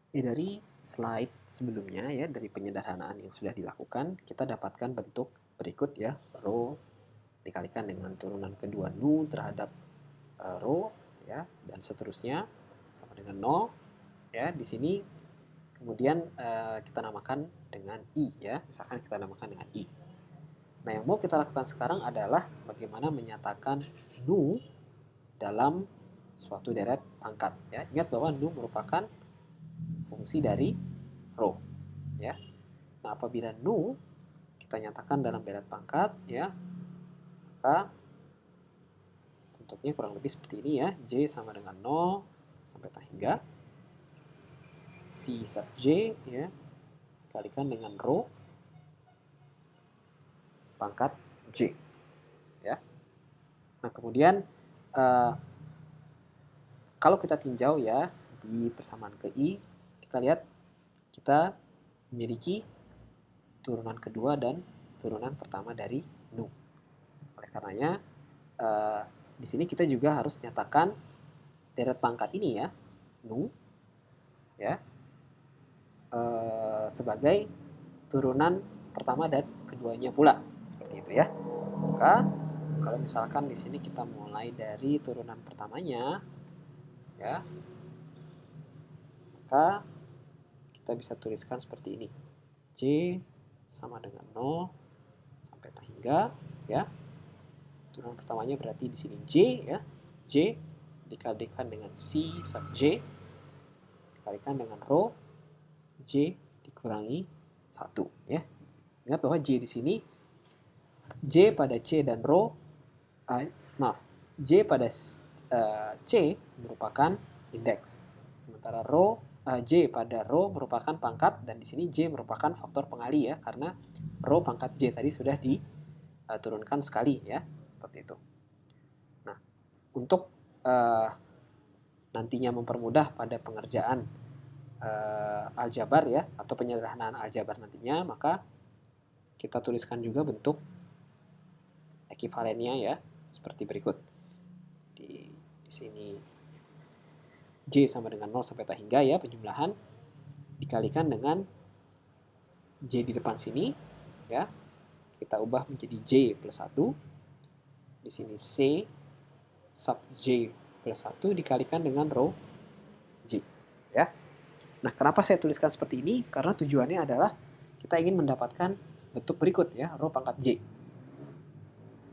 Dari slide sebelumnya ya, dari penyederhanaan yang sudah dilakukan, kita dapatkan bentuk berikut ya, rho dikalikan dengan turunan kedua nu terhadap rho ya, dan seterusnya sama dengan 0 ya. Di sini kemudian kita namakan dengan i ya, misalkan kita namakan dengan i. Nah, yang mau kita lakukan sekarang adalah bagaimana menyatakan nu dalam suatu deret pangkat ya. Ingat bahwa nu merupakan fungsi dari rho ya. Nah, apabila nu kita nyatakan dalam deret pangkat ya, maka bentuknya kurang lebih seperti ini ya. J sama dengan 0 sampai tak hingga si sub J ya dikalikan dengan rho pangkat J ya. Nah, kemudian kalau kita tinjau ya di persamaan ke I, kita lihat kita memiliki turunan kedua dan turunan pertama dari nu. Oleh karenanya di sini kita juga harus nyatakan deret pangkat ini ya, nu ya, sebagai turunan pertama dan keduanya pula, seperti itu ya. Maka kalau misalkan di sini kita mulai dari turunan pertamanya ya, maka kita bisa tuliskan seperti ini. J sama dengan 0 sampai tak hingga ya. Turunan pertamanya berarti di sini J ya. J dikalikan dengan C sub J dikalikan dengan rho J dikurangi 1 ya. Ingat bahwa J di sini J pada C dan rho J pada C merupakan indeks. Sementara J pada rho merupakan pangkat, dan di sini J merupakan faktor pengali ya, karena rho pangkat J tadi sudah diturunkan sekali ya, seperti itu. Nah, untuk nantinya mempermudah pada pengerjaan aljabar ya, atau penyederhanaan aljabar nantinya, maka kita tuliskan juga bentuk ekivalennya ya, seperti berikut. Di sini J sama dengan 0 sampai tak hingga ya, penjumlahan dikalikan dengan J di depan sini ya. Kita ubah menjadi J plus 1. Di sini C sub J plus 1 dikalikan dengan rho J ya. Nah, kenapa saya tuliskan seperti ini? Karena tujuannya adalah kita ingin mendapatkan bentuk berikut ya, rho pangkat J.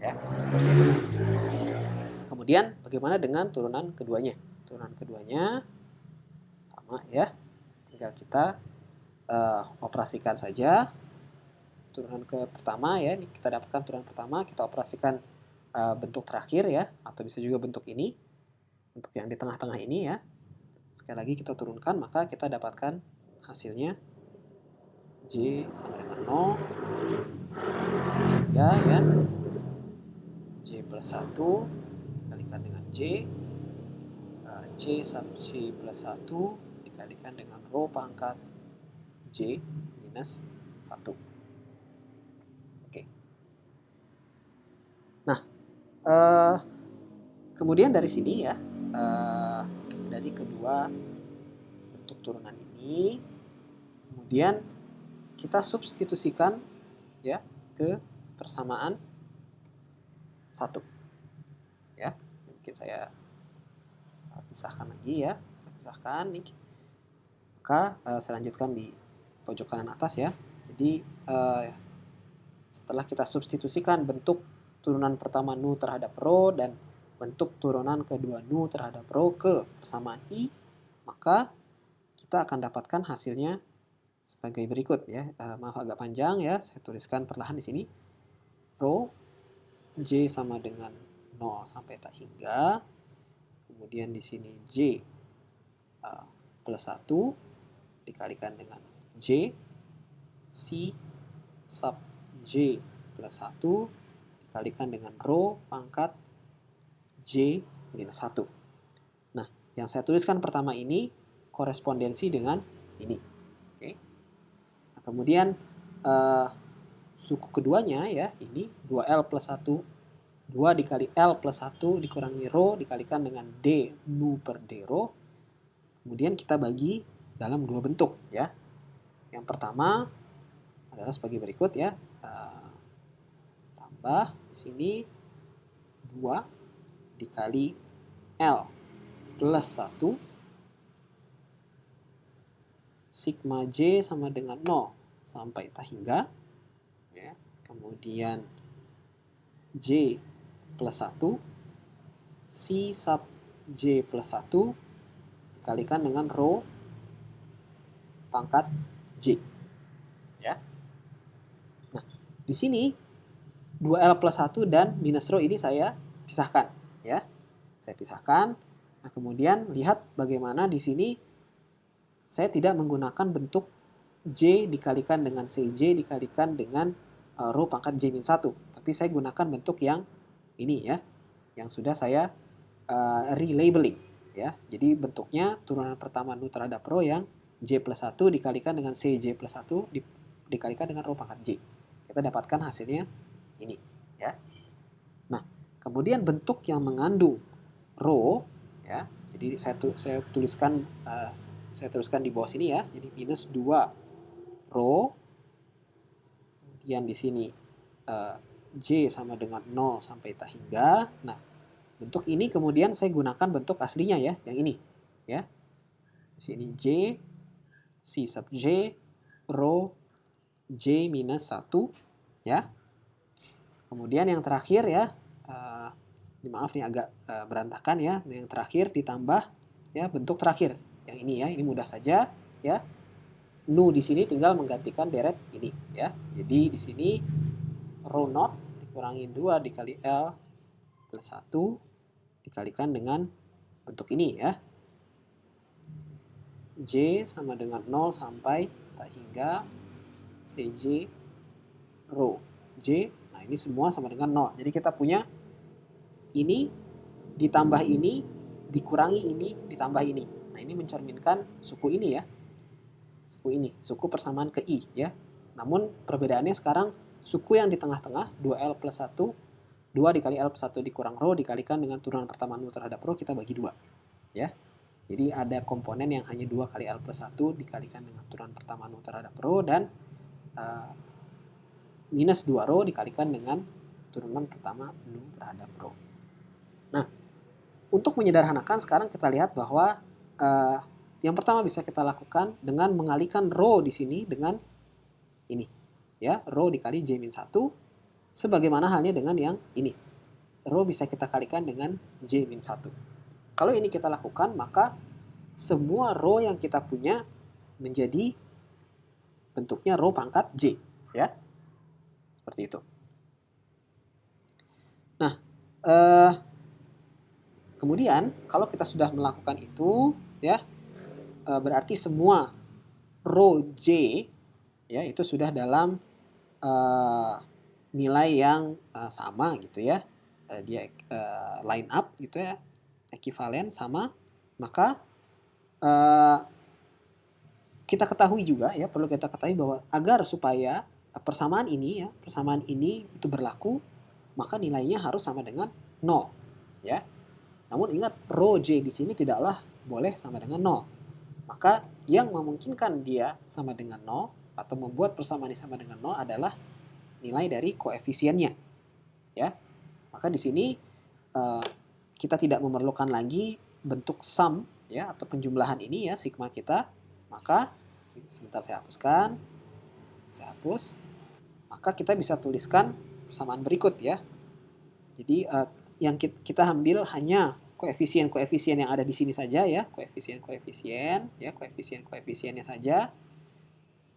Ya, seperti itu. Kemudian bagaimana dengan turunan keduanya? Turunan keduanya sama ya. Tinggal kita operasikan saja. Turunan ke pertama ya, ini kita dapatkan turunan pertama, kita operasikan bentuk terakhir ya, atau bisa juga bentuk ini, bentuk yang di tengah-tengah ini ya. Sekali lagi kita turunkan, maka kita dapatkan hasilnya J sama dengan 0 hingga ya J plus 1 dikalikan dengan J C sub J plus 1 dikalikan dengan rho pangkat J minus 1. Oke. Nah, kemudian dari sini ya, dari kedua bentuk turunan ini, kemudian kita substitusikan ya ke persamaan 1 ya. Mungkin saya pisahkan lagi ya, saya pisahkan nih. Maka saya lanjutkan di pojok kanan atas ya. Jadi setelah kita substitusikan bentuk turunan pertama nu terhadap rho dan bentuk turunan kedua nu terhadap rho ke persamaan I, maka kita akan dapatkan hasilnya sebagai berikut ya. Maaf agak panjang ya, saya tuliskan perlahan di sini. Rho J sama dengan 0 sampai tak hingga. Kemudian di sini J plus 1 dikalikan dengan J C sub J plus 1 dikalikan dengan rho pangkat J minus 1. Nah, yang saya tuliskan pertama ini korespondensi dengan ini. Oke. Nah, kemudian suku keduanya ya, ini 2L plus 1. 2 dikali L plus 1 dikurangi rho dikalikan dengan D nu per D rho. Kemudian kita bagi dalam dua bentuk ya. Yang pertama adalah sebagai berikut ya. Tambah di sini 2 dikali L plus 1 sigma J sama dengan 0 sampai tak hingga ya. Kemudian J plus 1 C sub J plus 1 dikalikan dengan rho pangkat J ya. Nah, di sini 2L plus 1 dan minus rho ini saya pisahkan ya. Saya pisahkan. Nah, kemudian lihat bagaimana di sini saya tidak menggunakan bentuk J dikalikan dengan CJ dikalikan dengan rho pangkat J-1. Tapi saya gunakan bentuk yang ini ya. Yang sudah saya relabeling ya. Jadi bentuknya turunan pertama nu terhadap rho yang J plus 1 dikalikan dengan CJ plus 1 dikalikan dengan rho pangkat J. Kita dapatkan hasilnya ini ya. Nah, kemudian bentuk yang mengandung rho ya. Jadi saya tuliskan di bawah sini ya. Jadi minus 2 rho. Kemudian di sini J sama dengan 0 sampai tak hingga. Nah, bentuk ini kemudian saya gunakan bentuk aslinya ya, yang ini ya. Di sini J C sub J rho J minus 1 ya. Kemudian yang terakhir ya, maaf nih agak berantakan ya. Yang terakhir ditambah ya bentuk terakhir yang ini ya, ini mudah saja ya. Nu di sini tinggal menggantikan deret ini ya. Jadi di sini rho naught dikurangi 2 dikali L plus 1 dikalikan dengan bentuk ini ya. J sama dengan 0 sampai tak hingga CJ rho J. Nah, ini semua sama dengan 0. Jadi kita punya ini ditambah ini dikurangi ini ditambah ini. Nah, ini mencerminkan suku ini ya. Suku ini, suku persamaan ke I ya. Namun perbedaannya sekarang suku yang di tengah-tengah 2L plus 1 2 dikali L plus 1 dikurang rho dikalikan dengan turunan pertama nu terhadap rho kita bagi 2 ya. Jadi ada komponen yang hanya 2 kali L plus 1 dikalikan dengan turunan pertama nu terhadap rho dan minus 2 rho dikalikan dengan turunan pertama nu terhadap rho. Nah, untuk menyederhanakan sekarang kita lihat bahwa yang pertama bisa kita lakukan dengan mengalihkan rho di sini dengan ini ya, rho dikali J-1 sebagaimana halnya dengan yang ini. Rho bisa kita kalikan dengan J-1. Kalau ini kita lakukan, maka semua rho yang kita punya menjadi bentuknya rho pangkat J ya. Seperti itu. Nah, kemudian kalau kita sudah melakukan itu ya, berarti semua rho J ya itu sudah dalam nilai yang sama gitu ya. Dia line up gitu ya, ekivalen sama. Maka kita ketahui juga ya, perlu kita ketahui bahwa agar supaya persamaan ini itu berlaku, maka nilainya harus sama dengan 0 ya. Namun ingat rho J di sini tidaklah boleh sama dengan 0. Maka yang memungkinkan dia sama dengan 0 atau membuat persamaan ini sama dengan 0 adalah nilai dari koefisiennya ya. Maka di sini kita tidak memerlukan lagi bentuk sum ya atau penjumlahan ini ya, sigma kita. Maka sebentar saya hapuskan. Saya hapus. Maka kita bisa tuliskan persamaan berikut ya. Jadi yang kita ambil hanya koefisien-koefisien yang ada di sini saja ya, koefisiennya saja.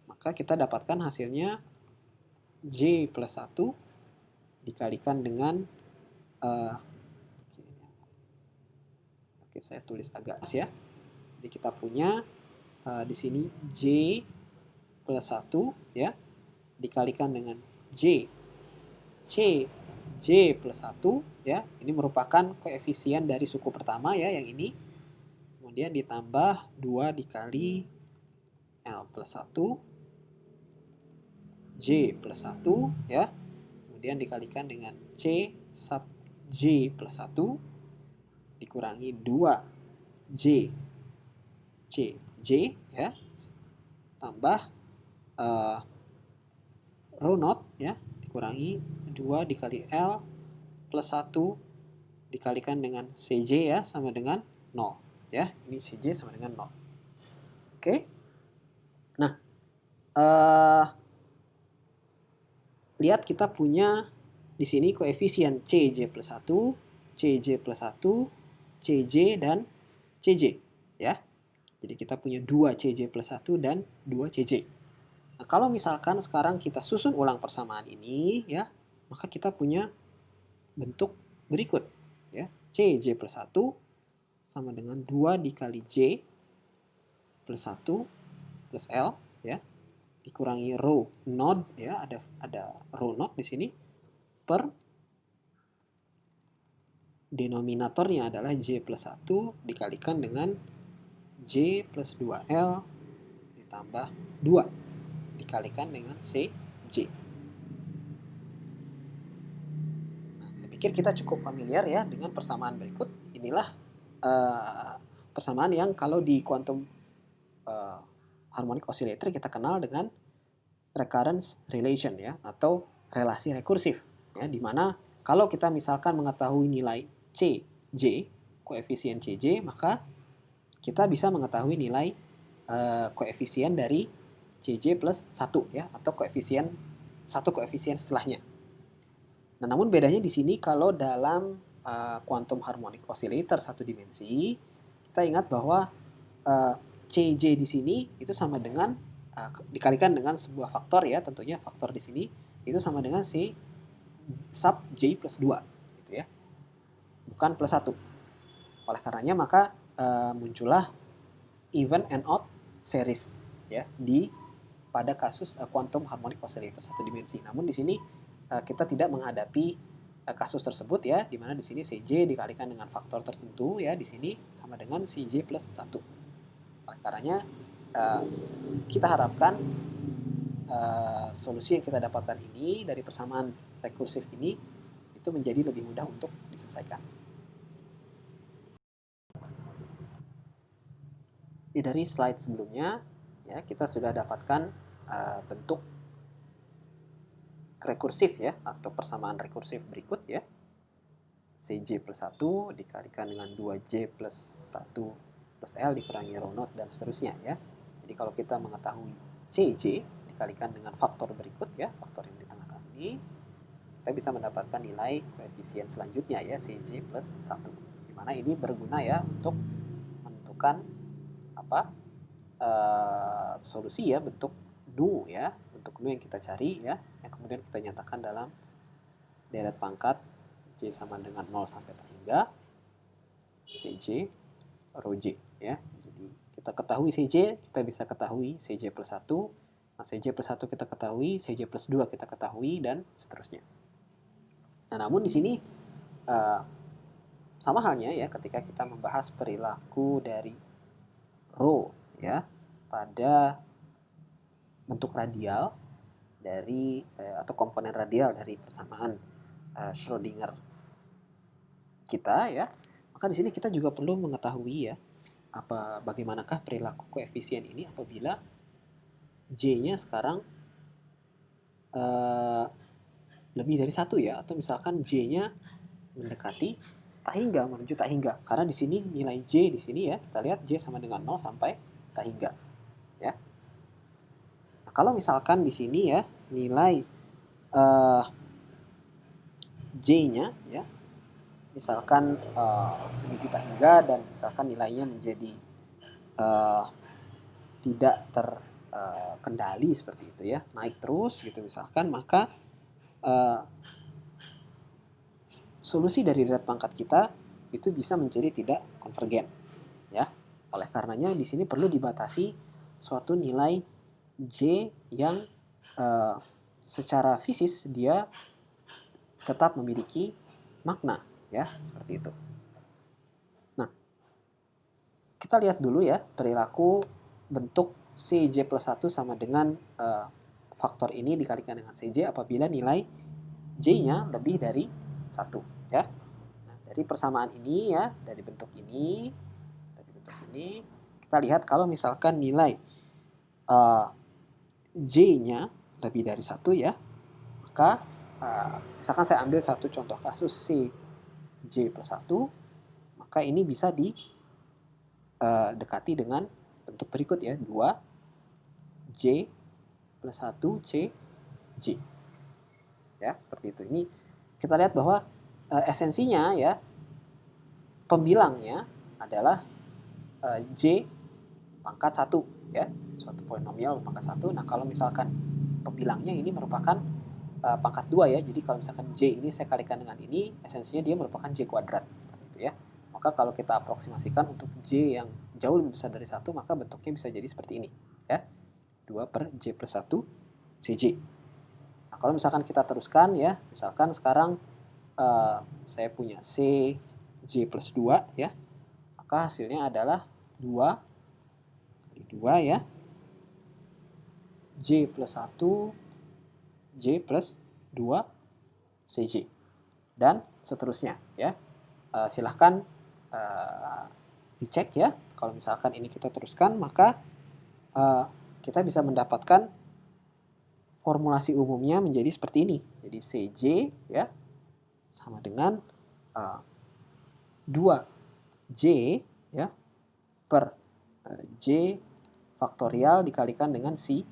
Maka kita dapatkan hasilnya J plus 1 dikalikan dengan oke, saya tulis agak ya. Jadi kita punya di sini J plus 1 ya dikalikan dengan J plus 1 ya. Ini merupakan koefisien dari suku pertama ya, yang ini. Kemudian ditambah 2 dikali L plus 1 J plus 1 ya. Kemudian dikalikan dengan C sub J plus 1 dikurangi 2 J CJ ya tambah rho naught ya dikurangi 2 dikali L plus 1 dikalikan dengan CJ ya sama dengan 0 ya. Ini CJ sama dengan 0. Oke. Nah, lihat kita punya di sini koefisien CJ plus 1, CJ plus 1, CJ dan CJ ya. Jadi kita punya 2 CJ plus 1 dan 2 CJ. Nah, kalau misalkan sekarang kita susun ulang persamaan ini ya, maka kita punya bentuk berikut ya. CJ plus 1 sama dengan 2 dikali J plus 1 plus L ya dikurangi rho naught ya, ada rho naught di sini per denominatornya adalah J plus 1 dikalikan dengan J plus 2L ditambah 2 dikalikan dengan CJ. Nah, saya pikir kita cukup familiar ya dengan persamaan berikut. Inilah persamaan yang kalau di quantum harmonic oscillator kita kenal dengan recurrence relation ya, atau relasi rekursif ya, dimana kalau kita misalkan mengetahui nilai CJ, koefisien CJ, maka kita bisa mengetahui nilai koefisien dari CJ plus 1 ya, atau koefisien setelahnya. Nah, namun bedanya di sini kalau dalam quantum harmonic oscillator satu dimensi, kita ingat bahwa CJ di sini itu sama dengan dikalikan dengan sebuah faktor ya, tentunya faktor di sini itu sama dengan C sub J plus 2 gitu ya. Bukan plus 1. Oleh karenanya maka muncullah even and odd series ya pada kasus quantum harmonic oscillator satu dimensi. Namun di sini kita tidak menghadapi kasus tersebut ya, di mana di sini CJ dikalikan dengan faktor tertentu ya, di sini sama dengan CJ plus 1. Oleh karenanya kita harapkan solusi yang kita dapatkan ini dari persamaan rekursif ini itu menjadi lebih mudah untuk diselesaikan. Dari slide sebelumnya ya, kita sudah dapatkan bentuk rekursif ya, atau persamaan rekursif berikut ya. CJ plus 1 dikalikan dengan 2J plus 1 plus L dikurangi rho naught dan seterusnya ya. Jadi kalau kita mengetahui CJ dikalikan dengan faktor berikut ya, faktor yang di tengah-tengah ini, kita bisa mendapatkan nilai koefisien selanjutnya ya, CJ plus 1. Dimana ini berguna ya untuk menentukan solusi ya, bentuk nu ya, bentuk nu yang kita cari ya, yang kemudian kita nyatakan dalam deret pangkat J sama dengan 0 sampai tak hingga CJ rho J ya. Jadi kita ketahui CJ, kita bisa ketahui CJ plus 1. Nah, CJ plus 1 kita ketahui, CJ plus 2 kita ketahui, dan seterusnya. Nah, namun di sini sama halnya ya ketika kita membahas perilaku dari rho ya pada bentuk radial dari atau komponen radial dari persamaan Schrödinger kita ya, maka di sini kita juga perlu mengetahui ya bagaimanakah perilaku koefisien ini apabila J-nya sekarang lebih dari 1 ya, atau misalkan J-nya mendekati tak hingga, menuju tak hingga. Karena di sini nilai J di sini ya, kita lihat J sama dengan 0 sampai tak hingga ya. Nah, kalau misalkan di sini ya nilai J-nya ya misalkan menuju tak hingga, dan misalkan nilainya menjadi tidak terkendali seperti itu ya, naik terus gitu misalkan, maka solusi dari deret pangkat kita itu bisa menjadi tidak konvergen ya. Oleh karenanya di sini perlu dibatasi suatu nilai J yang secara fisis dia tetap memiliki makna ya, seperti itu. Nah, kita lihat dulu ya perilaku bentuk CJ plus 1 sama dengan faktor ini dikalikan dengan CJ apabila nilai J-nya lebih dari 1 ya. Nah, dari persamaan ini ya, dari bentuk ini kita kita lihat kalau misalkan nilai J-nya lebih dari 1 ya, maka misalkan saya ambil satu contoh kasus C J plus 1, maka ini bisa didekati dengan bentuk berikut ya, 2 J plus 1 C J. Ya, seperti itu. Ini kita lihat bahwa esensinya ya, pembilangnya adalah J pangkat 1 ya, suatu polinomial pangkat 1. Nah, kalau misalkan pembilangnya ini merupakan pangkat 2 ya. Jadi kalau misalkan J ini saya kalikan dengan ini, esensinya dia merupakan J kuadrat seperti itu ya. Maka kalau kita aproksimasikan untuk J yang jauh lebih besar dari 1, maka bentuknya bisa jadi seperti ini ya. 2 per J plus 1 CJ. Nah, kalau misalkan kita teruskan ya, misalkan sekarang saya punya C J plus 2 ya, maka hasilnya adalah 2 kali 2 ya, J plus 1 J plus 2 CJ, dan seterusnya ya. Silahkan dicek ya. Kalau misalkan ini kita teruskan, maka kita bisa mendapatkan formulasi umumnya menjadi seperti ini. Jadi CJ ya sama dengan 2J ya per J faktorial dikalikan dengan C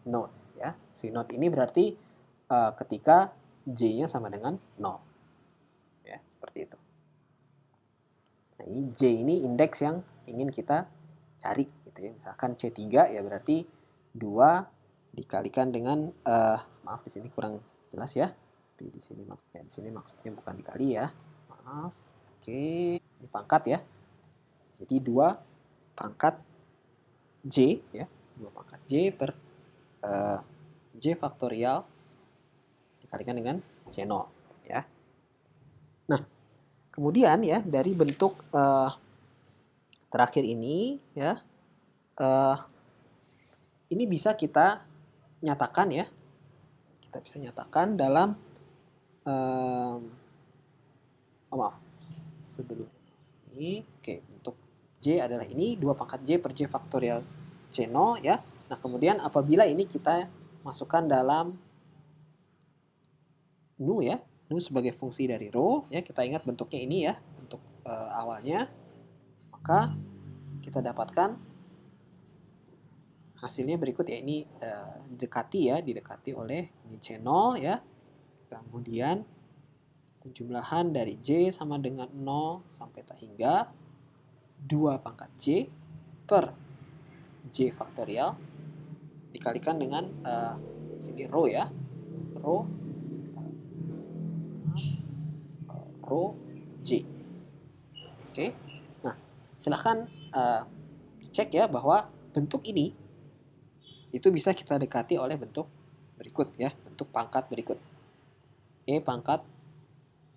naught ya. C naught ini berarti ketika J-nya sama dengan 0. Ya, seperti itu. Nah, ini J ini indeks yang ingin kita cari gitu ya. Misalkan C3 ya berarti 2 dikalikan dengan maaf di sini kurang jelas ya. Tapi di sini maksudnya bukan dikali ya. Maaf. Oke, ini pangkat ya. Jadi 2 pangkat J ya. 2 pangkat J per J faktorial dikalikan dengan C0 ya. Nah, kemudian ya dari bentuk terakhir ini ya, ini bisa kita nyatakan ya, kita bisa nyatakan dalam maaf sebelum ini. Oke, untuk J adalah ini 2 pangkat J per J faktorial C0 ya. Nah, kemudian apabila ini kita masukkan dalam nu ya, nu sebagai fungsi dari rho ya, kita ingat bentuknya ini ya, bentuk awalnya, maka kita dapatkan hasilnya berikut ya. Ini didekati oleh ini C0 ya. Kemudian penjumlahan dari J sama dengan 0 sampai tak hingga 2 pangkat J per J faktorial dikalikan dengan sini rho ya, rho J. Oke. Nah, silahkan cek ya bahwa bentuk ini itu bisa kita dekati oleh bentuk berikut ya, bentuk pangkat berikut. E pangkat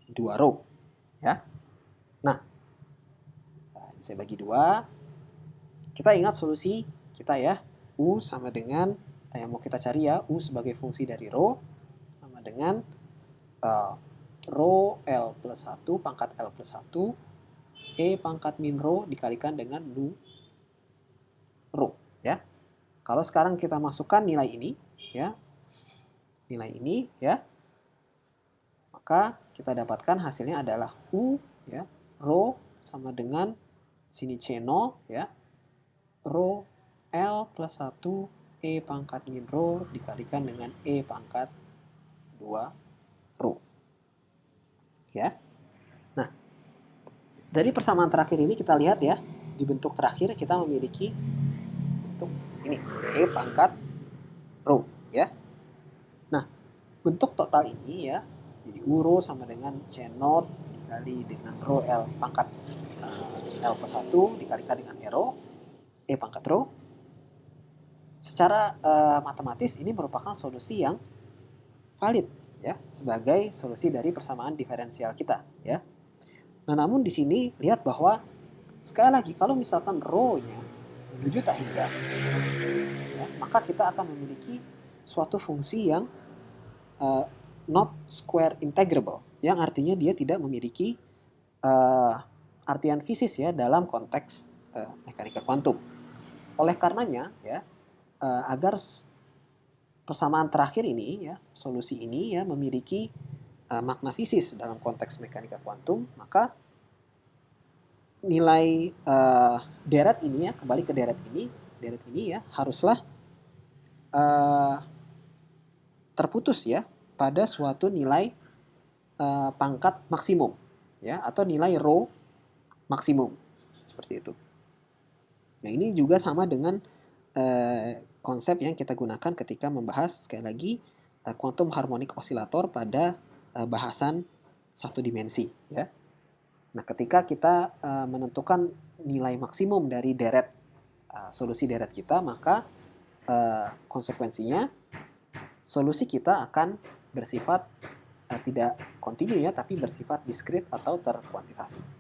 2 rho ya. Nah, saya bagi 2. Kita ingat solusi kita ya. U sama dengan yang mau kita cari ya, U sebagai fungsi dari rho sama dengan rho L plus 1 pangkat L plus 1 E pangkat min rho dikalikan dengan nu rho ya. Kalau sekarang kita masukkan nilai ini ya, maka kita dapatkan hasilnya adalah U ya, rho sama dengan sini C0 ya, rho L plus 1 E pangkat min rho dikalikan dengan E pangkat 2 rho ya. Nah, dari persamaan terakhir ini kita lihat ya, di bentuk terakhir kita memiliki bentuk ini, E pangkat rho ya. Nah, bentuk total ini ya, jadi U rho sama dengan C0 dikali dengan rho L pangkat L plus 1 dikalikan dengan E pangkat rho. Secara matematis ini merupakan solusi yang valid ya, sebagai solusi dari persamaan diferensial kita ya. Nah, namun di sini lihat bahwa sekali lagi kalau misalkan rho-nya menuju tak hingga ya, maka kita akan memiliki suatu fungsi yang not square integrable, yang artinya dia tidak memiliki artian fisis ya dalam konteks mekanika kuantum. oleh karenanya ya, agar persamaan terakhir ini ya, solusi ini ya memiliki makna fisis dalam konteks mekanika kuantum, maka nilai deret ini ya, kembali ke deret ini ya haruslah terputus ya pada suatu nilai pangkat maksimum ya, atau nilai rho maksimum seperti itu. Nah, ini juga sama dengan konsep yang kita gunakan ketika membahas sekali lagi quantum harmonic oscillator pada bahasan satu dimensi ya. Nah, ketika kita menentukan nilai maksimum dari deret solusi deret kita, maka konsekuensinya solusi kita akan bersifat tidak kontinu ya, tapi bersifat diskrit atau terkuantisasi.